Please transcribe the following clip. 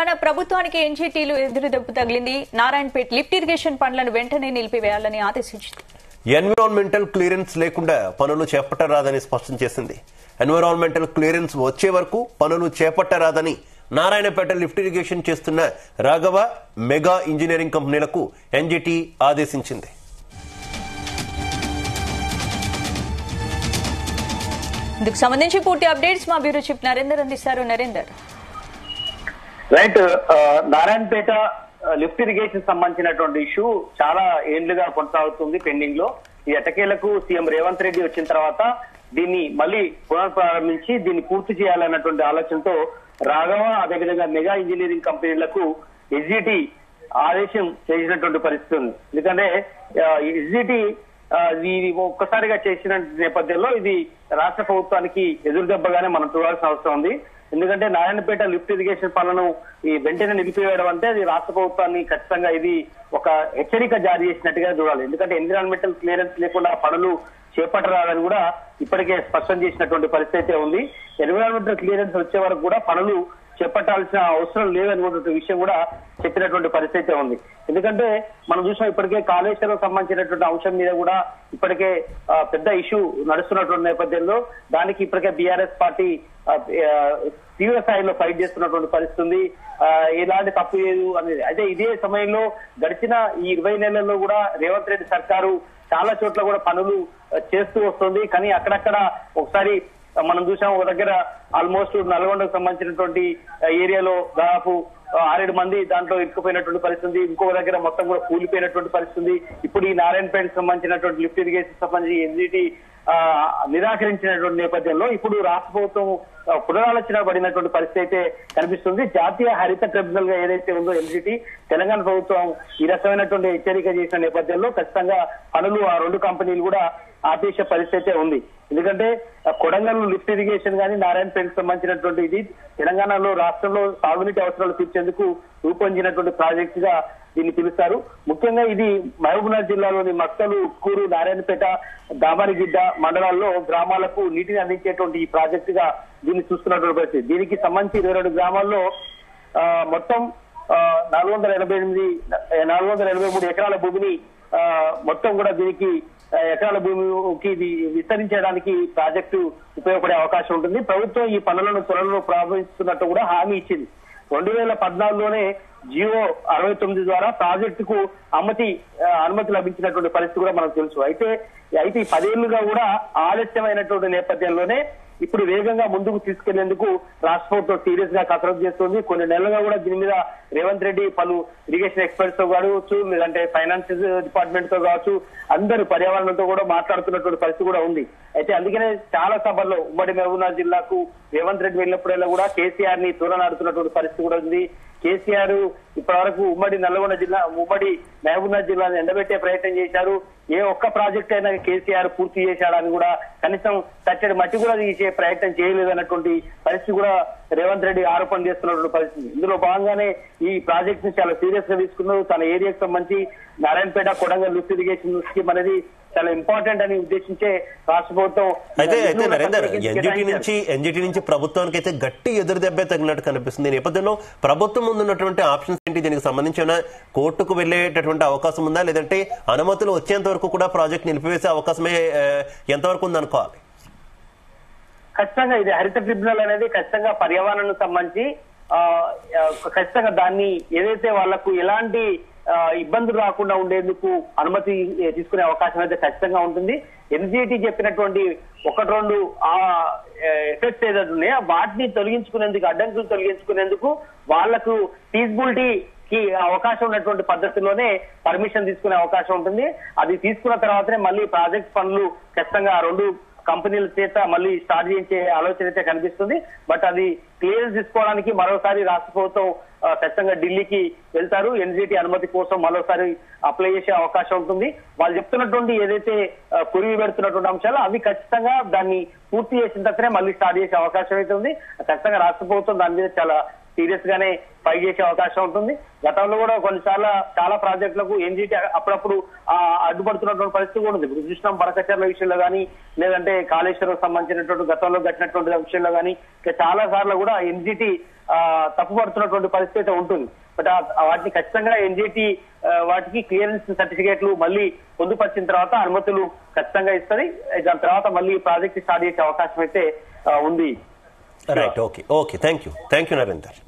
తెలంగాణ ప్రభుత్వానికి ఎన్జీటీలు ఎదురుదెబ్బ తగిలింది. నారాయణపేట లిఫ్ట్ ఇరిగేషన్ పనులను వెంటనే నిలిపివేయాలని ఆదేశించింది. ఎన్విరాన్మెంటల్ క్లియరెన్స్ లేకుండా పనులు చేపట్టరాదని స్పష్టం చేసింది. ఎన్విరాన్మెంటల్ క్లియరెన్స్ వచ్చే వరకు పనులు చేపట్టరాదని నారాయణపేట లిఫ్ట్ ఇరిగేషన్ చేస్తున్న రాఘవ మెగా ఇంజనీరింగ్ కంపెనీలకు ఎన్జీటీ ఆదేశించింది. ఇందుకు సంబంధించి పూర్తి అప్డేట్స్ మా బ్యూరో చీఫ్ నరేందర్ అందిస్తారు. Narender, right. Narayanpet lift irrigation సంబంధించినటువంటి ఇష్యూ చాలా ఏండ్లుగా కొనసాగుతుంది పెండింగ్ లో. ఈ ఎటకేలకు సీఎం రేవంత్ రెడ్డి వచ్చిన తర్వాత దీన్ని మళ్ళీ పునఃప్రారంభించి దీన్ని పూర్తి చేయాలన్నటువంటి ఆలోచనతో రాఘవ అదేవిధంగా మెగా ఇంజనీరింగ్ కంపెనీలకు ఎస్జిటి ఆదేశం చేసినటువంటి పరిస్థితి ఉంది. ఎందుకంటే ఎస్జిటి ఇది ఒక్కసారిగా చేసిన నేపథ్యంలో ఇది రాష్ట్ర ప్రభుత్వానికి ఎదురుదెబ్బగానే మనం చూడాల్సిన అవసరం ఉంది. ఎందుకంటే నారాయణపేట లిఫ్ట్ ఇరిగేషన్ పనులను ఈ వెంటనే నిలిపివేయడం అంటే అది రాష్ట్ర ప్రభుత్వాన్ని ఖచ్చితంగా ఇది ఒక హెచ్చరిక జారీ చేసినట్టుగా చూడాలి. ఎందుకంటే ఎన్విరాన్మెంటల్ క్లియరెన్స్ లేకుండా పనులు చేపట్టరాదని కూడా ఇప్పటికే స్పష్టం చేసినటువంటి పరిస్థితి ఉంది. ఎన్విరాన్మెంటల్ క్లియరెన్స్ వచ్చే వరకు కూడా పనులు చేపట్టాల్సిన అవసరం లేదనుకున్న విషయం కూడా చెప్పినటువంటి పరిస్థితి ఉంది. ఎందుకంటే మనం చూసాం ఇప్పటికే కాళేశ్వరం సంబంధించినటువంటి అంశం మీద కూడా ఇప్పటికే పెద్ద ఇష్యూ నడుస్తున్నటువంటి నేపథ్యంలో దానికి ఇప్పటికే బీఆర్ఎస్ పార్టీ తీవ్ర స్థాయిలో ఫైట్ చేస్తున్నటువంటి పరిస్థితి ఉంది. ఎలాంటి తప్పు లేదు అనేది. అయితే ఇదే సమయంలో గడిచిన ఈ 20 నెలల్లో కూడా రేవంత్ రెడ్డి సర్కారు చాలా చోట్ల కూడా పనులు చేస్తూ వస్తుంది. కానీ అక్కడక్కడ ఒకసారి మనం చూసాం ఒక దగ్గర ఆల్మోస్ట్ నల్గొండకు సంబంధించినటువంటి ఏరియాలో దాదాపు 6-7 మంది దాంట్లో ఇరుక్కుపోయినటువంటి పరిస్థితి, ఇంకొక దగ్గర మొత్తం కూడా కూలిపోయినటువంటి పరిస్థితి. ఇప్పుడు ఈ నారాయణపేటకు సంబంధించినటువంటి లిఫ్ట్ ఇరిగేషన్ సంబంధించి ఎన్జిటి నిరాకరించినటువంటి నేపథ్యంలో ఇప్పుడు రాష్ట్ర ప్రభుత్వం పునరాలోచన పడినటువంటి పరిస్థితి అయితే కనిపిస్తుంది. జాతీయ హరిత ట్రిబ్యునల్ గా ఏదైతే ఉందో ఎన్జిటి, తెలంగాణ ప్రభుత్వం ఈ రకమైనటువంటి హెచ్చరిక చేసిన నేపథ్యంలో ఖచ్చితంగా పనులు ఆ 2 కంపెనీలు కూడా ఆపేసే పరిస్థితి ఉంది. ఎందుకంటే కొడంగల్ లిఫ్ట్ ఇరిగేషన్ కానీ నారాయణపేటకు సంబంధించినటువంటి ఇది తెలంగాణలో రాష్ట్రంలో సాగునీటి అవసరాలు తీర్చేందుకు రూపొందించినటువంటి ప్రాజెక్ట్ గా దీన్ని పిలుస్తారు. ముఖ్యంగా ఇది మహబూబ్నగర్ జిల్లాలోని మక్తలు, ఉట్కూరు, నారాయణపేట, దామరిగిడ్డ మండలాల్లో గ్రామాలకు నీటిని అందించేటువంటి ఈ ప్రాజెక్టు గా దీన్ని చూస్తున్నటువంటి పరిస్థితి. దీనికి సంబంధించి 22 గ్రామాల్లో మొత్తం 483 ఎకరాల భూమిని మొత్తం కూడా దీనికి ఎకరాల భూమికి విస్తరించడానికి ప్రాజెక్టు ఉపయోగపడే అవకాశం ఉంటుంది. ప్రభుత్వం ఈ పనులను త్వరలో ప్రారంభిస్తున్నట్టు కూడా హామీ ఇచ్చింది. 2014లోనే జియో 69 ద్వారా ప్రాజెక్టుకు అనుమతి లభించినటువంటి పరిస్థితి కూడా మనకు తెలుసు. అయితే ఈ 10 ఏళ్లుగా కూడా ఆలస్యమైనటువంటి నేపథ్యంలోనే ఇప్పుడు వేగంగా ముందుకు తీసుకెళ్లేందుకు రాష్ట్ర ప్రభుత్వం సీరియస్ గా కసరత్తు చేస్తుంది. కొన్ని నెలలుగా కూడా దీని మీద రేవంత్ రెడ్డి పలు ఇరిగేషన్ ఎక్స్పర్ట్స్ తో కావచ్చు, లేదంటే ఫైనాన్స్ డిపార్ట్మెంట్ తో కావచ్చు, అందరూ పర్యావరణంతో కూడా మాట్లాడుతున్నటువంటి పరిస్థితి కూడా ఉంది. అయితే అందుకనే చాలా సభల్లో ఉమ్మడి మహబూబ్నగర్ జిల్లాకు రేవంత్ రెడ్డి వెళ్ళినప్పుడల్లా కూడా కేసీఆర్ ని తూరనాడుతున్నటువంటి పరిస్థితి కూడా ఉంది. కేసీఆర్ ఇప్పటి వరకు ఉమ్మడి మహబూబ్నగర్ జిల్లాను ఎండబెట్టే ప్రయత్నం చేశారు. ఏ ఒక్క ప్రాజెక్ట్ అయినా కేసీఆర్ పూర్తి చేశాడని కూడా కనీసం తట్టడి మట్టి కూడా తీసే ప్రయత్నం చేయలేదన్నటువంటి పరిస్థితి కూడా రేవంత్ రెడ్డి ఆరోపణ చేస్తున్నటువంటి పరిస్థితి. ఇందులో భాగంగానే ఈ ప్రాజెక్ట్ ని చాలా సీరియస్ గా తీసుకున్నారు. తన ఏరియాకు సంబంధించి Narayanpet Kodangal lift irrigation scheme అనేది చాలా ఇంపార్టెంట్ అని ఉద్దేశించే రాష్ట్ర ప్రభుత్వం. అయితే నరేందర్, ఎన్జిటి నుంచి ప్రభుత్వానికి అయితే గట్టి ఎదురుదెబ్బే తగినట్టు కనిపిస్తుంది. ఈ నేపథ్యంలో ప్రభుత్వం ముందున్నటువంటి ఆప్షన్స్ ఏంటి? దీనికి సంబంధించిన కోర్టుకు వెళ్లేటటువంటి అవకాశం ఉందా, లేదంటే అనుమతులు వచ్చేంత వరకు కూడా ప్రాజెక్ట్ నిలిపివేసే అవకాశమే ఎంతవరకు ఉందనుకోవాలి? ఖచ్చితంగా ఇది హరిత ట్రిబ్యునల్ అనేది ఖచ్చితంగా పర్యావరణానికి సంబంధించి ఖచ్చితంగా దాన్ని ఏదైతే వాళ్లకు ఎలాంటి ఇబ్బందులు రాకుండా ఉండేందుకు అనుమతి తీసుకునే అవకాశం అయితే ఖచ్చితంగా ఉంటుంది. ఎన్జిటి చెప్పినటువంటి 1-2 ఎఫెక్ట్స్ ఏదైతే ఉన్నాయో వాటిని తొలగించుకునేందుకు, అడ్డంకులు తొలగించుకునేందుకు వాళ్లకు ఫీజిబిలిటీకి అవకాశం ఉన్నటువంటి పద్ధతిలోనే పర్మిషన్ తీసుకునే అవకాశం ఉంటుంది. అది తీసుకున్న తర్వాతనే మళ్ళీ ప్రాజెక్ట్ పనులు ఖచ్చితంగా 2 కంపెనీల చేత మళ్ళీ స్టార్ట్ చేయించే ఆలోచన అయితే కనిపిస్తుంది. బట్ అది క్లియరెన్స్ తీసుకోవడానికి మరోసారి రాష్ట్ర ప్రభుత్వం ఖచ్చితంగా ఢిల్లీకి వెళ్తారు. ఎన్జిటి అనుమతి కోసం మరోసారి అప్లై చేసే అవకాశం ఉంటుంది. వాళ్ళు చెప్తున్నటువంటి ఏదైతే కురివి పెడుతున్నటువంటి అంశాలు అవి ఖచ్చితంగా దాన్ని పూర్తి చేసిన తర్వాతనే మళ్ళీ స్టార్ట్ చేసే అవకాశం అయితే ఉంది. ఖచ్చితంగా రాష్ట్ర ప్రభుత్వం దాని మీద చాలా సీరియస్ గానే ఫైట్ చేసే అవకాశం ఉంటుంది. గతంలో కూడా కొన్నిసార్లు చాలా ప్రాజెక్టులకు ఎన్జిటి అప్పుడప్పుడు అడ్డుపడుతున్నటువంటి పరిస్థితి కూడా ఉంది. ఇప్పుడు కృష్ణం బరకచర్ల విషయంలో కానీ, లేదంటే కాళేశ్వరం సంబంధించినటువంటి గతంలో గట్టినటువంటి విషయంలో కానీ చాలా సార్లు కూడా ఎన్జిటి తప్పుపడుతున్నటువంటి పరిస్థితి ఉంటుంది. బట్ వాటిని ఖచ్చితంగా ఎన్జిటి వాటికి క్లియరెన్స్ సర్టిఫికేట్లు మళ్ళీ పొందుపరిచిన తర్వాత అనుమతులు ఖచ్చితంగా ఇస్తుంది. దాని తర్వాత మళ్ళీ ప్రాజెక్ట్ స్టార్ట్ చేసే అవకాశం అయితే ఉంది. Right, okay, thank you Narender.